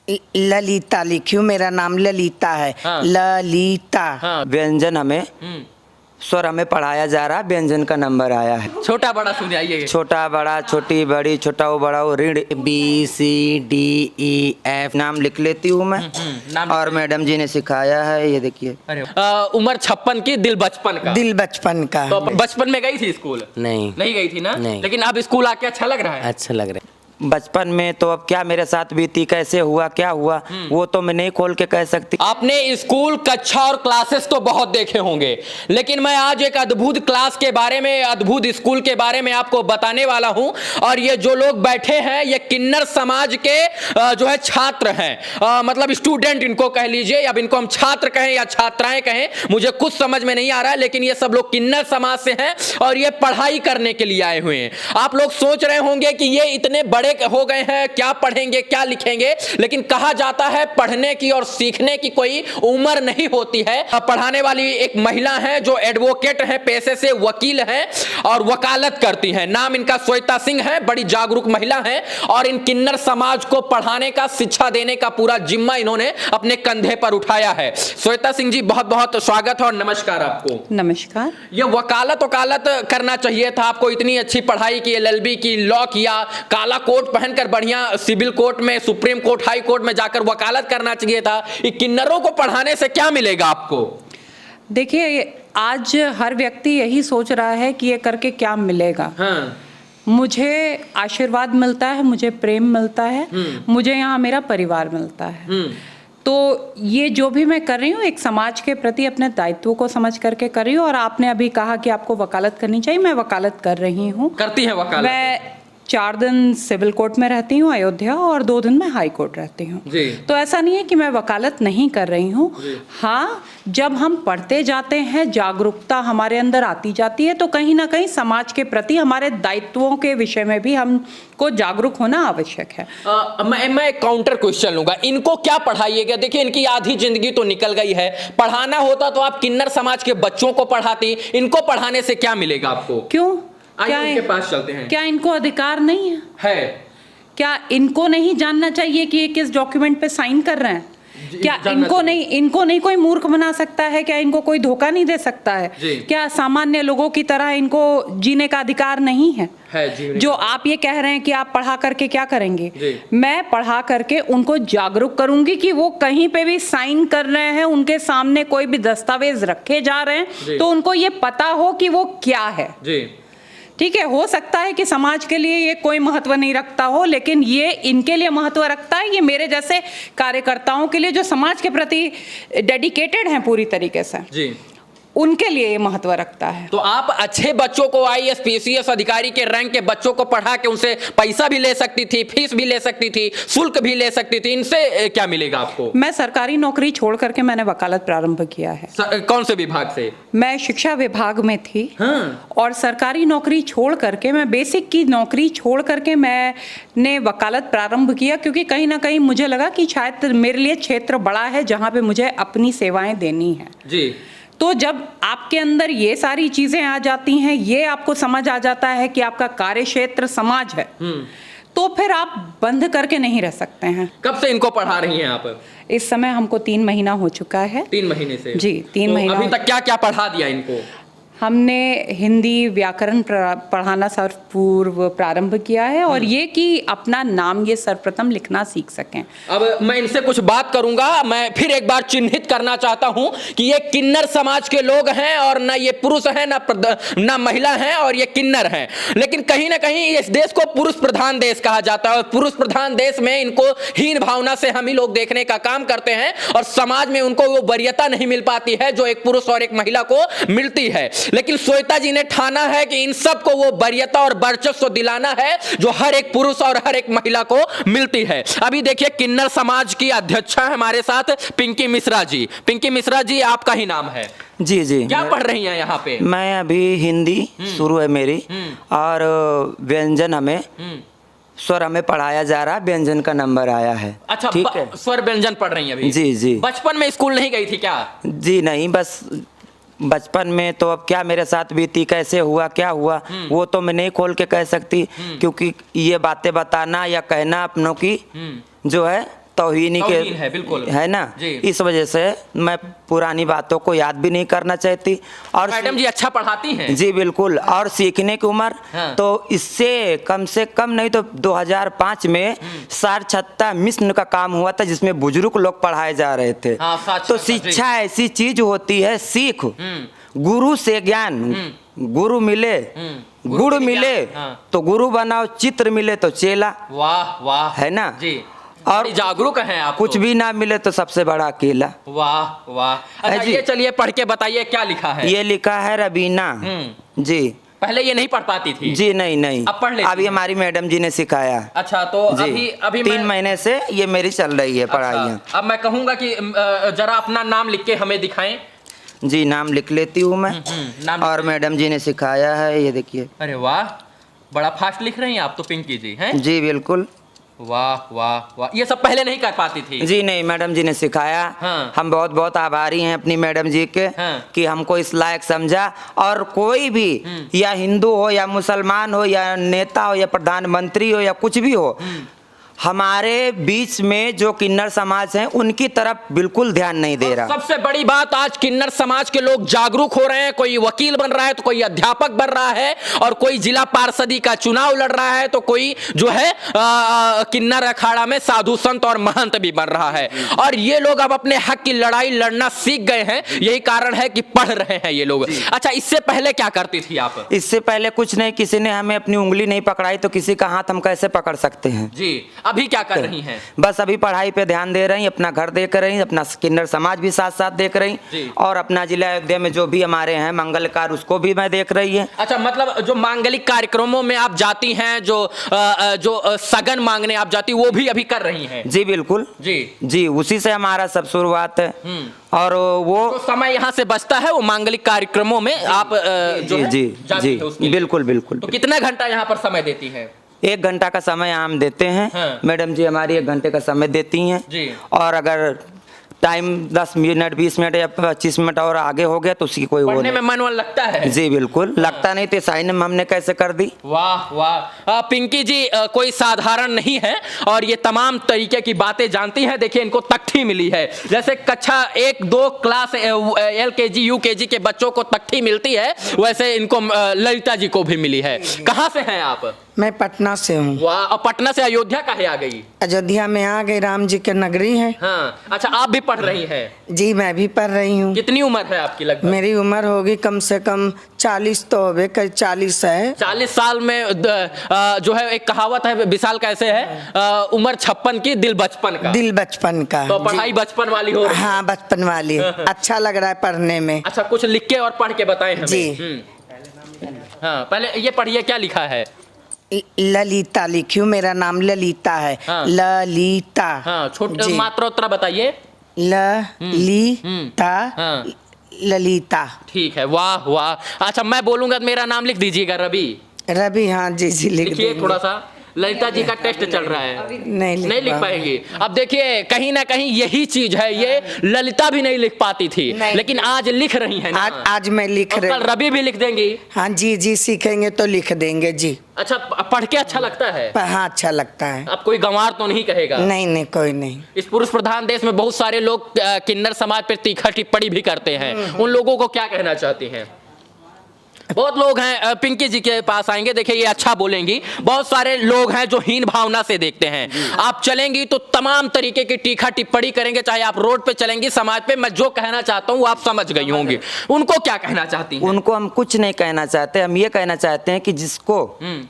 ललिता लिखी हूँ, मेरा नाम ललिता है। हाँ। ललिता। हाँ। व्यंजन हमें स्वर हमें पढ़ाया जा रहा है, व्यंजन का नंबर आया है। छोटा बड़ा सुनाइए। छोटा बड़ा, छोटी बड़ी, छोटा वो बड़ा वो, ऋण BCDEF नाम लिख लेती हूँ मैं। नाम और मैडम जी ने सिखाया है, ये देखिए। उम्र 56 की, दिल बचपन का। दिल बचपन का। तो बचपन में गई थी स्कूल? नहीं गई थी ना? नहीं। लेकिन अब स्कूल आके अच्छा लग रहा है? अच्छा लग रहा है। बचपन में तो अब क्या मेरे साथ बीती, कैसे हुआ, क्या हुआ, वो तो मैं नहीं खोल के कह सकती। आपने स्कूल, कक्षा और क्लासेस तो बहुत देखे होंगे, लेकिन मैं आज एक अद्भुत क्लास के बारे में, अद्भुत स्कूल के बारे में आपको बताने वाला हूं। और ये जो लोग बैठे हैं, ये किन्नर समाज के जो है छात्र हैं, मतलब स्टूडेंट इनको कह लीजिए, अब इनको हम छात्र कहें या छात्राएं कहें, मुझे कुछ समझ में नहीं आ रहा है, लेकिन ये सब लोग किन्नर समाज से हैं और ये पढ़ाई करने के लिए आए हुए हैं। आप लोग सोच रहे होंगे कि ये इतने बड़े हो गए हैं, क्या पढ़ेंगे, क्या लिखेंगे, लेकिन कहा जाता है पढ़ने की और सीखने की कोई उम्र नहीं होती है। पढ़ाने वाली एक महिला है जो एडवोकेट है, पेशे से वकील है और वकालत करती हैं। नाम इनका श्वेता सिंह है, बड़ी जागरूक महिला है और इन किन्नर समाज को पढ़ाने का, शिक्षा देने का पूरा जिम्मा इन्होंने अपने कंधे पर उठाया है। श्वेता सिंह जी, बहुत बहुत स्वागत है और नमस्कार आपको। नमस्कार। ये वकालत करना चाहिए था आपको, इतनी अच्छी पढ़ाई की, LLB की, लॉ किया, काला कोट पहनकर बढ़िया सिविल कोर्ट में, सुप्रीम कोर्ट, हाई कोर्ट में जाकर वकालत करना चाहिए था। ये किन्नरों को पढ़ाने से क्या मिलेगा आपको? देखिए, आज हर व्यक्ति यही सोच रहा है कि ये करके क्या मिलेगा। हाँ। मुझे आशीर्वाद मिलता है, मुझे प्रेम मिलता है, मुझे यहाँ मेरा परिवार मिलता है। तो ये जो भी मैं कर रही हूँ, एक समाज के प्रति अपने दायित्व को समझ करके कर रही हूँ। और आपने अभी कहा कि आपको वकालत करनी चाहिए, मैं वकालत कर रही हूँ। करती है वकालत? मैं 4 दिन सिविल कोर्ट में रहती हूँ अयोध्या, और 2 दिन में हाई कोर्ट रहती हूँ। तो ऐसा नहीं है कि मैं वकालत नहीं कर रही हूँ। हाँ, जब हम पढ़ते जाते हैं, जागरूकता हमारे अंदर आती जाती है, तो कहीं ना कहीं समाज के प्रति हमारे दायित्वों के विषय में भी हमको जागरूक होना आवश्यक है। मैं एक काउंटर क्वेश्चन लूंगा, इनको क्या पढ़ाइएगा? देखिए, इनकी आधी जिंदगी तो निकल गई है। पढ़ाना होता तो आप किन्नर समाज के बच्चों को पढ़ाती, इनको पढ़ाने से क्या मिलेगा आपको? क्यों? क्या इनके पास चलते हैं? क्या इनको अधिकार नहीं है? क्या इनको नहीं जानना चाहिए कि ये किस डॉक्यूमेंट पे साइन कर रहे हैं? क्या इनको नहीं कोई मूर्ख बना सकता है? क्या इनको कोई धोखा नहीं दे सकता है? क्या सामान्य लोगों की तरह इनको जीने का अधिकार नहीं है? जो आप ये कह रहे हैं कि आप पढ़ा करके क्या करेंगे, मैं पढ़ा करके उनको जागरूक करूंगी कि वो कहीं पे भी साइन कर रहे हैं, उनके सामने कोई भी दस्तावेज रखे जा रहे हैं, तो उनको ये पता हो कि वो क्या है। ठीक है, हो सकता है कि समाज के लिए ये कोई महत्व नहीं रखता हो, लेकिन ये इनके लिए महत्व रखता है। ये मेरे जैसे कार्यकर्ताओं के लिए जो समाज के प्रति डेडिकेटेड हैं पूरी तरीके से, उनके लिए ये महत्व रखता है। तो आप अच्छे बच्चों को, IAS PCS अधिकारी के रैंक के बच्चों को पढ़ा के उनसे पैसा भी ले सकती थी, फीस भी ले सकती थी, शुल्क भी ले सकती थी, इनसे क्या मिलेगा आपको? मैं सरकारी नौकरी छोड़ करके मैंने वकालत प्रारंभ किया है। कौन से विभाग से? मैं शिक्षा विभाग में थी। और सरकारी नौकरी छोड़ करके, मैं बेसिक की नौकरी छोड़ करके मैंने वकालत प्रारंभ किया, क्योंकि कहीं ना कहीं मुझे लगा कि शायद मेरे लिए क्षेत्र बड़ा है जहाँ पे मुझे अपनी सेवाएं देनी है। तो जब आपके अंदर ये सारी चीजें आ जाती हैं, ये आपको समझ आ जाता है कि आपका कार्य क्षेत्र समाज है, तो फिर आप बंद करके नहीं रह सकते हैं। कब से इनको पढ़ा रही हैं आप? इस समय हमको 3 महीना हो चुका है। 3 महीने से? जी, 3 महीना। अभी तक क्या क्या पढ़ा दिया इनको? हमने हिंदी व्याकरण पढ़ाना सर्वपूर्व प्रारंभ किया है, और ये कि अपना नाम ये सर्वप्रथम लिखना सीख सकें। अब मैं इनसे कुछ बात करूंगा। मैं फिर एक बार चिन्हित करना चाहता हूं कि ये किन्नर समाज के लोग हैं, और ना ये पुरुष हैं, ना महिला हैं, और ये किन्नर हैं। लेकिन कहीं ना कहीं इस देश को पुरुष प्रधान देश कहा जाता है, और पुरुष प्रधान देश में इनको हीन भावना से हम ही लोग देखने का काम करते हैं, और समाज में उनको वो वरीयता नहीं मिल पाती है जो एक पुरुष और एक महिला को मिलती है। लेकिन श्वेता जी ने ठाना है कि इन सबको वो वरीयता और वर्चस्व दिलाना है जो हर एक पुरुष और हर एक महिला को मिलती है। अभी देखिए, किन्नर समाज की अध्यक्षा है हमारे साथ पिंकी मिश्रा जी। पिंकी मिश्रा जी, आपका ही नाम है? जी। क्या पढ़ रही हैं यहाँ पे? मैं अभी हिंदी शुरू है मेरी, और व्यंजन हमें स्वर हमें पढ़ाया जा रहा है, व्यंजन का नंबर आया है। अच्छा, ठीक है। स्वर व्यंजन पढ़ रही हैं अभी? जी। बचपन में स्कूल नहीं गई थी क्या? जी नहीं, बस बचपन में तो अब क्या मेरे साथ बीती, कैसे हुआ, क्या हुआ, वो तो मैं नहीं खोल के कह सकती, क्योंकि ये बातें बताना या कहना अपनों की जो है तौहीनी के तौहीन है, बिल्कुल। है ना। जी। इस वजह से मैं पुरानी बातों को याद भी नहीं करना चाहती। और मैडम जी अच्छा पढ़ाती हैं। जी बिल्कुल। और सीखने की उम्र हाँ। तो इससे कम से कम नहीं तो 2005 में साक्षरता मिशन का काम हुआ था, जिसमें बुजुर्ग लोग पढ़ाए जा रहे थे। हाँ, साक्षरता, तो जी। शिक्षा ऐसी चीज होती है, सीख गुरु से ज्ञान, गुरु मिले गुड़ से मिले ज्ञान, हाँ। तो गुरु बनाओ, चित्र मिले तो चेला, वाह वाह, है ना। जी। और बड़ी जागरूक हैं आप। कुछ तो। भी ना मिले तो सबसे बड़ा अकेला। वाह वाह। अच्छा जी। ये चलिए पढ़ के बताइए क्या लिखा है। ये लिखा है रबीना। जी। पहले ये नहीं पढ़ पाती थी। जी नहीं नहीं, अब पढ़ लेती अभी हैं। हमारी मैडम जी ने सिखाया। अच्छा तो जी। अभी अभी 3 महीने से ये मेरी चल रही है पढ़ाइयाँ। अच्छा, अब मैं कहूंगा कि जरा अपना नाम लिख के हमें दिखाएं। जी नाम लिख लेती हूँ मैं। नाम और मैडम जी ने सिखाया है, ये देखिए। अरे वाह, बड़ा फास्ट लिख रही हैं आप तो पिंकी जी, हैं। जी बिल्कुल। वाह वाह वाह, ये सब पहले नहीं कर पाती थी। जी नहीं, मैडम जी ने सिखाया। हाँ। हम बहुत बहुत आभारी हैं अपनी मैडम जी के, हाँ। कि हमको इस लायक समझा। और कोई भी या हिंदू हो या मुसलमान हो या नेता हो या प्रधानमंत्री हो या कुछ भी हो, हमारे बीच में जो किन्नर समाज है उनकी तरफ बिल्कुल ध्यान नहीं दे रहा। सबसे बड़ी बात, आज किन्नर समाज के लोग जागरूक हो रहे हैं। कोई वकील बन रहा है तो कोई अध्यापक बन रहा है, और कोई जिला पार्षदी का चुनाव लड़ रहा है तो कोई जो है किन्नर अखाड़ा में साधु संत और महंत भी बन रहा है। और ये लोग अब अपने हक की लड़ाई लड़ना सीख गए हैं। यही कारण है कि पढ़ रहे हैं ये लोग। अच्छा, इससे पहले क्या करती थी आप? इससे पहले कुछ नहीं, किसी ने हमें अपनी उंगली नहीं पकड़ाई तो किसी का हाथ हम कैसे पकड़ सकते हैं। जी, अभी क्या कर रही हैं? बस अभी पढ़ाई पे ध्यान दे रही, अपना घर देख रही, अपना किन्नर समाज भी साथ साथ देख रही, जी। और अपना जिला अयोध्या में जो भी हमारे हैं मंगल कार्य उसको भी मैं देख रही है। अच्छा, मतलब जो मांगलिक कार्यक्रमों में आप जाती हैं, जो सगन मांगने आप जाती, वो भी अभी कर रही हैं? जी बिल्कुल। जी जी, उसी से हमारा सब शुरुआत है। और वो तो समय यहाँ से बचता है, वो मांगलिक कार्यक्रमों में आप जो जी है, जी जाती जी है उसके लिए। बिल्कुल बिल्कुल। तो कितना घंटा यहाँ पर समय देती हैं? 1 घंटा का समय हम देते हैं। हाँ। मैडम जी हमारी 1 घंटे का समय देती हैं। जी। और अगर टाइम 10 मिनट 20 मिनट या 25 मिनट और आगे हो गया तो उसकी कोई वो पढ़ने में नहीं। मन वन लगता है? जी बिल्कुल लगता नहीं तो साइन हमने कैसे कर दी। वाह वाह। पिंकी जी कोई साधारण नहीं है, और ये तमाम तरीके की बातें जानती हैं। देखिए, इनको तख्ती मिली है। जैसे कक्षा 1-2 क्लास LKG UKG के बच्चों को तख्ती मिलती है, वैसे इनको ललिता जी को भी मिली है। कहाँ से हैं आप? मैं पटना से हूँ। वाह, और पटना से अयोध्या काहे आ गई? अयोध्या में आ गए, राम जी के नगरी है। हाँ, अच्छा, आप भी पढ़ रही हैं? जी मैं भी पढ़ रही हूँ। कितनी उम्र है आपकी लगभग? मेरी उम्र होगी कम से कम 40 तो होवे, 40 है। 40 साल में जो है, एक कहावत है विशाल कैसे है, उम्र 56 की, दिल बचपन का। दिल बचपन का। तो पढ़ाई बचपन वाली हो रही है। हाँ बचपन वाली। अच्छा लग रहा है पढ़ने में। अच्छा, कुछ लिख के और पढ़ के बताएं हमें। जी। हाँ, पहले ये पढ़िए, क्या लिखा है? ललिता लिखी हूँ, मेरा नाम ललिता है। हाँ। ललिता। हाँ, छोटे जी। मात्रोत्तर बताइए। ललिता। हाँ। ललिता। ठीक है, वाह वाह। अच्छा, मैं बोलूंगा तो मेरा नाम लिख दीजिएगा, रवि। रवि, हाँ जी जी लिख लिखिए देंगे। थोड़ा सा। ललिता जी का टेस्ट चल रहा है। नहीं लिख पाएंगी। अब देखिए, कहीं ना कहीं यही चीज है, ये ललिता भी नहीं लिख पाती थी, नहीं। लेकिन आज लिख रही है ना। आज मैं लिख और रही कल रवि भी लिख देंगी। हाँ जी जी, सीखेंगे तो लिख देंगे जी। अच्छा, पढ़ के अच्छा लगता है? हाँ अच्छा लगता है। अब कोई गंवार तो नहीं कहेगा? नहीं नहीं, कोई नहीं। इस पुरुष प्रधान देश में बहुत सारे लोग किन्नर समाज पर तीखा टिप्पणी भी करते हैं। उन लोगों को क्या कहना चाहती हैं? बहुत लोग हैं, पिंकी जी के पास आएंगे, देखिए ये अच्छा बोलेंगी। बहुत सारे लोग हैं जो हीन भावना से देखते हैं। आप चलेंगी तो तमाम तरीके की तीखा टिप्पणी करेंगे, चाहे आप रोड पे चलेंगी, समाज पे। मैं जो कहना चाहता हूँ आप समझ गई होंगी। उनको क्या कहना चाहती हैं? उनको हम कुछ नहीं कहना चाहते, हम ये कहना चाहते हैं कि जिसको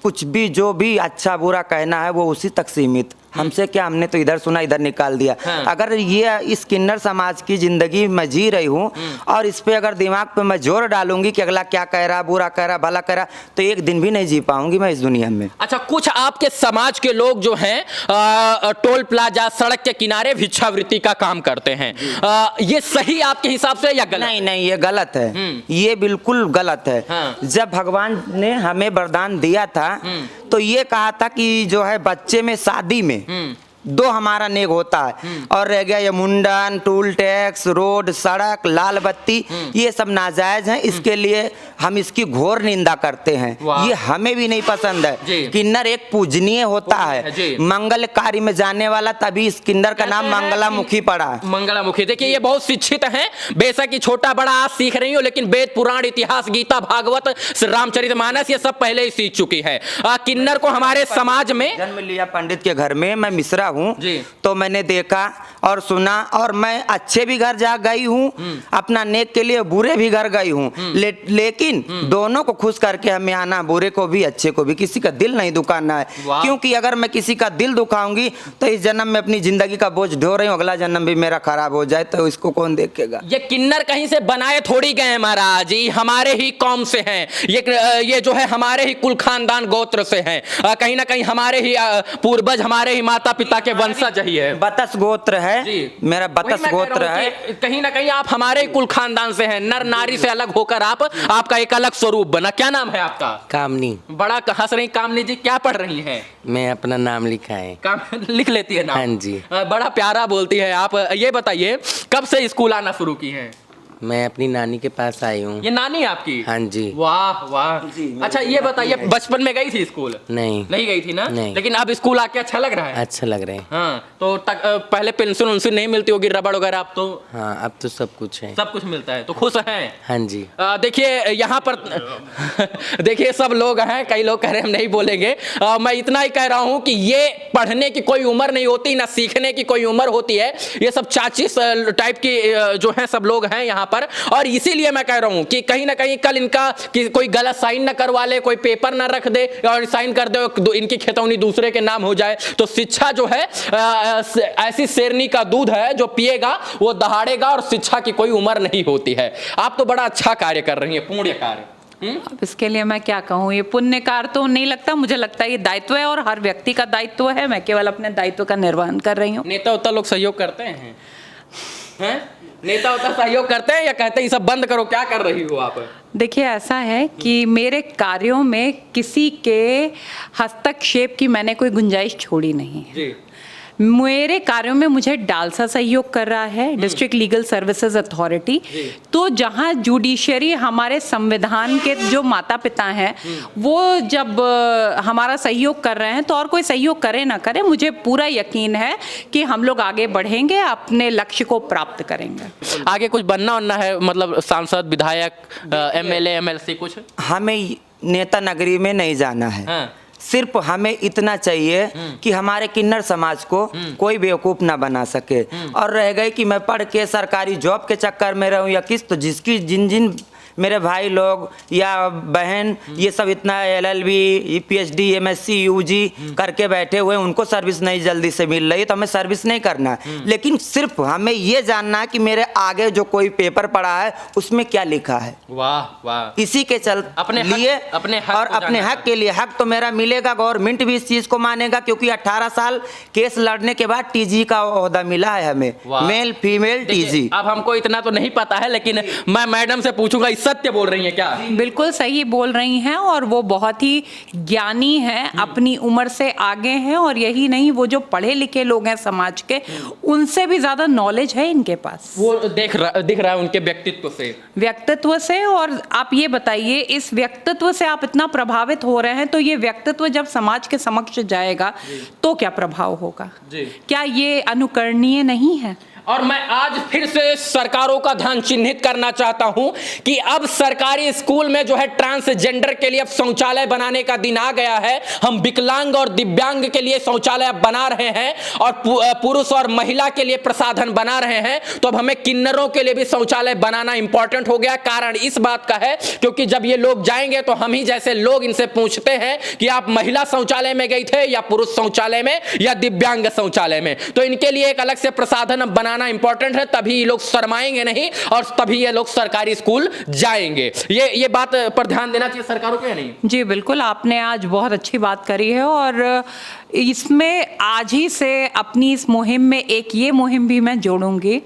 कुछ भी जो भी अच्छा बुरा कहना है वो उसी तक सीमित। हमसे क्या, हमने तो इधर सुना इधर निकाल दिया। हाँ। अगर ये इस किन्नर समाज की जिंदगी मैं जी रही हूँ और इस पे अगर दिमाग पे मैं जोर डालूंगी कि अगला क्या कह रहा, बुरा कह रहा, भला कह रहा, तो एक दिन भी नहीं जी पाऊंगी मैं इस दुनिया में। अच्छा, कुछ आपके समाज के लोग जो हैं टोल प्लाजा, सड़क के किनारे भिक्षावृत्ति का काम करते हैं। ये सही आपके हिसाब से या गलत? नहीं नहीं, ये गलत है। ये बिल्कुल गलत है। हाँ। जब भगवान ने हमें वरदान दिया था तो ये कहा था कि जो है बच्चे में शादी में दो हमारा नेक होता है। और रह गया ये मुंडन, टूल टैक्स, रोड, सड़क, लाल बत्ती, ये सब नाजायज हैं। इसके लिए हम इसकी घोर निंदा करते हैं। ये हमें भी नहीं पसंद है। किन्नर एक पूजनीय होता है, मंगल कार्य में जाने वाला, तभी इस किन्नर का नाम मंगलामुखी पड़ा है। मंगलामुखी, देखिए ये बहुत शिक्षित हैं, बेशक ही छोटा बड़ा आज सीख रही हो, लेकिन वेद पुराण इतिहास गीता भागवत रामचरितमानस ये सब पहले ही सीख चुकी है। किन्नर को हमारे समाज में जन्म लिया पंडित के घर में, मैं मिश्रा हूँ, तो मैंने देखा और सुना, और मैं अच्छे भी घर जा गई हूँ, अपना नेक के लिए बुरे भी घर गई हूँ, लेकिन दोनों को खुश करके हमें आना, बुरे को भी अच्छे को भी, किसी का दिल नहीं दुखाना है। क्योंकि अगर मैं किसी का दिल दुखाऊंगी तो इस जन्म में अपनी जिंदगी का बोझ ढो रही हूँ, अगला जन्म भी मेरा खराब हो जाए तो इसको कौन देखेगा। ये किन्नर कहीं से बनाए थोड़ी गए महाराज, ये हमारे ही कौम से हैं, ये जो है हमारे ही कुल खानदान गोत्र से हैं, कहीं ना कहीं हमारे ही पूर्वज, हमारे ही माता पिता के वंशज ही है। बतस गोत्र है मेरा, बतस गोत्र है। कहीं ना कहीं आप हमारे कुल खानदान से हैं, नर नारी से अलग होकर आपका एक अलग स्वरूप बना। क्या नाम है आपका? कामनी। बड़ा हंस रही कामनी जी, क्या पढ़ रही हैं? मैं अपना नाम लिखा है। लिख लेती है नाम? हाँ जी। बड़ा प्यारा बोलती है आप। ये बताइए कब से स्कूल आना शुरू की है? मैं अपनी नानी के पास आई हूँ। ये नानी आपकी? हाँ जी। वाह वाह। अच्छा ये बताइए, बचपन में गई थी स्कूल? नहीं गई थी ना? नहीं। लेकिन अब स्कूल आके अच्छा लग रहा है? अच्छा लग रहा है। हाँ, तो पहले पेंसिल उनसिल नहीं मिलती होगी, रबड़ वगैरह, अब तो? हाँ, अब तो सब कुछ है। सब कुछ मिलता है, तो खुश हैं? हाँ जी। देखिए यहाँ पर देखिए सब लोग हैं, कई लोग कह रहे हैं हम नहीं बोलेंगे, मैं इतना ही कह रहा हूँ कि ये पढ़ने की कोई उम्र नहीं होती, ना सीखने की कोई उम्र होती है। ये सब चाची टाइप की जो है सब लोग हैं यहाँ पर, और इसीलिए मैं कह रहा हूँ कि कहीं ना कहीं कल इनका कि कोई गलत साइन ना करवा ले, कोई पेपर ना रख दे और साइन कर दे, इनकी खेतौनी दूसरे के नाम हो जाए। तो शिक्षा जो है ऐसी शेरनी का दूध है, जो पिएगा वो दहाड़ेगा, और शिक्षा की कोई उम्र नहीं होती है। आप तो बड़ा अच्छा कार्य कर रही हैं, पुण्य कार्य। अब इसके लिए मैं क्या कहूँ, ये पुण्य कार्य तो नहीं लगता, मुझे लगता है ये दायित्व है, और हर व्यक्ति का दायित्व है। मैं केवल अपने दायित्व का निर्वहन कर रही हूँ। नेता उतना लोग सहयोग करते हैं? नेता उतना सहयोग करते हैं या कहते हैं ये सब बंद करो? क्या कर रही हो आप? देखिए ऐसा है कि मेरे कार्यों में किसी के हस्तक्षेप की मैंने कोई गुंजाइश छोड़ी नहीं है जी। मेरे कार्यों में मुझे डालसा सहयोग कर रहा है, डिस्ट्रिक्ट लीगल सर्विसेज अथॉरिटी। तो जहां जुडिशरी हमारे संविधान के जो माता पिता हैं वो जब हमारा सहयोग कर रहे हैं, तो और कोई सहयोग करे ना करे, मुझे पूरा यकीन है कि हम लोग आगे बढ़ेंगे, अपने लक्ष्य को प्राप्त करेंगे। आगे कुछ बनना वनना है, मतलब सांसद, विधायक, MLA, MLC कुछ? हमें नेता नगरी में नहीं जाना है। हाँ। सिर्फ हमें इतना चाहिए कि हमारे किन्नर समाज को कोई बेवकूफ़ ना बना सके। और रह गई कि मैं पढ़ के सरकारी जॉब के चक्कर में रहूं या किस, तो जिसकी जिन मेरे भाई लोग या बहन ये सब इतना LLB, PhD, MSc, UG करके बैठे हुए, उनको सर्विस नहीं जल्दी से मिल रही, तो हमें सर्विस नहीं करना। लेकिन सिर्फ हमें ये जानना है कि मेरे आगे जो कोई पेपर पड़ा है उसमें क्या लिखा है। वाह वाह। इसी के अपने लिए अपने हक और अपने हक के लिए, हक तो मेरा मिलेगा, गवर्नमेंट भी इस चीज़ को मानेगा, क्योंकि 18 साल केस लड़ने के बाद TG का ओहदा मिला है हमें, मेल फीमेल TG। अब हमको इतना तो नहीं पता है, लेकिन मैं मैडम से पूछूंगा, सत्य बोल रही हैं क्या? बिल्कुल सही बोल रही हैं, और वो बहुत ही ज्ञानी हैं, अपनी उम्र से आगे हैं, और यही नहीं, वो जो पढ़े लिखे लोग हैं समाज के, उनसे भी ज्यादा नॉलेज है इनके पास। वो दिख रहा है उनके व्यक्तित्व से। और आप ये बताइए, इस व्यक्तित्व से आप इतना प्रभावित हो रहे हैं, तो ये व्यक्तित्व जब समाज के समक्ष जाएगा तो क्या प्रभाव होगा? क्या ये अनुकरणीय नहीं है? और मैं आज फिर से सरकारों का ध्यान चिन्हित करना चाहता हूं कि अब सरकारी स्कूल में जो है ट्रांसजेंडर के लिए अब शौचालय बनाने का दिन आ गया है। हम विकलांग और दिव्यांग के लिए शौचालय बना रहे हैं, और पुरुष और महिला के लिए प्रसाधन बना रहे हैं। तो अब हमें किन्नरों के लिए भी शौचालय बनाना इंपॉर्टेंट हो गया। कारण इस बात का है क्योंकि जब ये लोग जाएंगे तो हम ही जैसे लोग इनसे पूछते हैं कि आप महिला शौचालय में गए थे या पुरुष शौचालय में या दिव्यांग शौचालय में, तो इनके लिए एक अलग से प्रसाधन बना बनाना इंपॉर्टेंट है, तभी ये लोग शर्माएंगे नहीं और तभी ये लोग सरकारी स्कूल जाएंगे। ये बात पर ध्यान देना चाहिए सरकारों को या नहीं? जी बिल्कुल, आपने आज बहुत अच्छी बात करी है और इसमें आज ही से अपनी इस मुहिम में एक ये मुहिम भी मैं जोड़ूंगी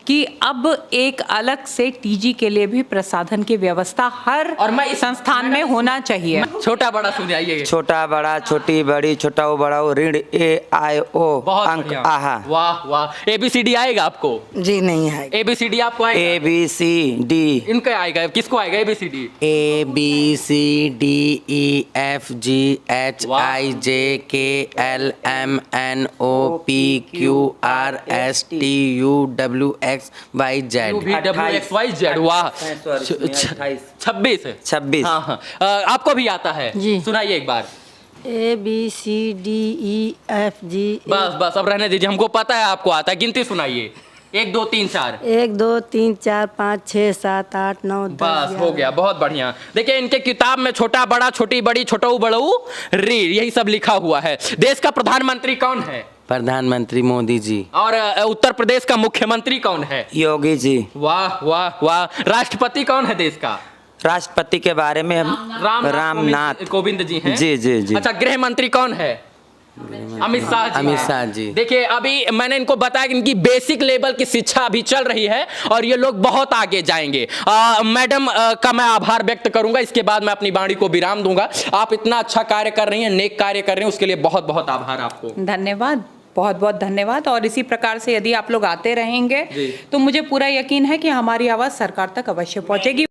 कि अब एक अलग से टीजी के लिए भी प्रसाधन की व्यवस्था हर और मैं इस संस्थान में होना चाहिए। छोटा बड़ा सुनाइए। छोटा बड़ा, छोटी बड़ी, छोटा ओ बड़ा ओ, ऋण ए आय ओ, बहुत अंक बढ़िया। आहा। वाह वाह। ABCD आएगा आपको? जी नहीं है। ABCD आपको आएगा? ABCD इनका आएगा, किसको आएगा ABCD? ABCDEFGHIJKLMNOPQRSTUWXYZ। वाह, 26। हाँ हाँ, आपको भी आता है? जी। सुनाइए एक बार। ABCDEFG। बस अब रहने दीजिए, हमको पता है आपको आता है। गिनती सुनाइए। 1 2 3 4। 1 2 3 4 5 6 7 8 9 10। बस हो गया, बहुत बढ़िया। देखिए इनके किताब में छोटा बड़ा, छोटी बड़ी, छोटऊ बड़ऊ री यही सब लिखा हुआ है। देश का प्रधानमंत्री कौन है? प्रधानमंत्री मोदी जी। और उत्तर प्रदेश का मुख्यमंत्री कौन है? योगी जी। वाह वाह वाह। राष्ट्रपति कौन है देश का? राष्ट्रपति के बारे में रामनाथ कोविंद जी हैं। जी जी जी। अच्छा, गृह मंत्री कौन है? अमित शाह जी। अमित शाह जी। देखिए अभी मैंने इनको बताया कि इनकी बेसिक लेवल की शिक्षा अभी चल रही है और ये लोग बहुत आगे जाएंगे। मैडम का मैं आभार व्यक्त करूंगा, इसके बाद मैं अपनी वाणी को विराम दूंगा। आप इतना अच्छा कार्य कर रही हैं, नेक कार्य कर रही हैं, उसके लिए बहुत बहुत आभार आपको। धन्यवाद, बहुत बहुत धन्यवाद। और इसी प्रकार से यदि आप लोग आते रहेंगे तो मुझे पूरा यकीन है कि हमारी आवाज़ सरकार तक अवश्य पहुंचेगी।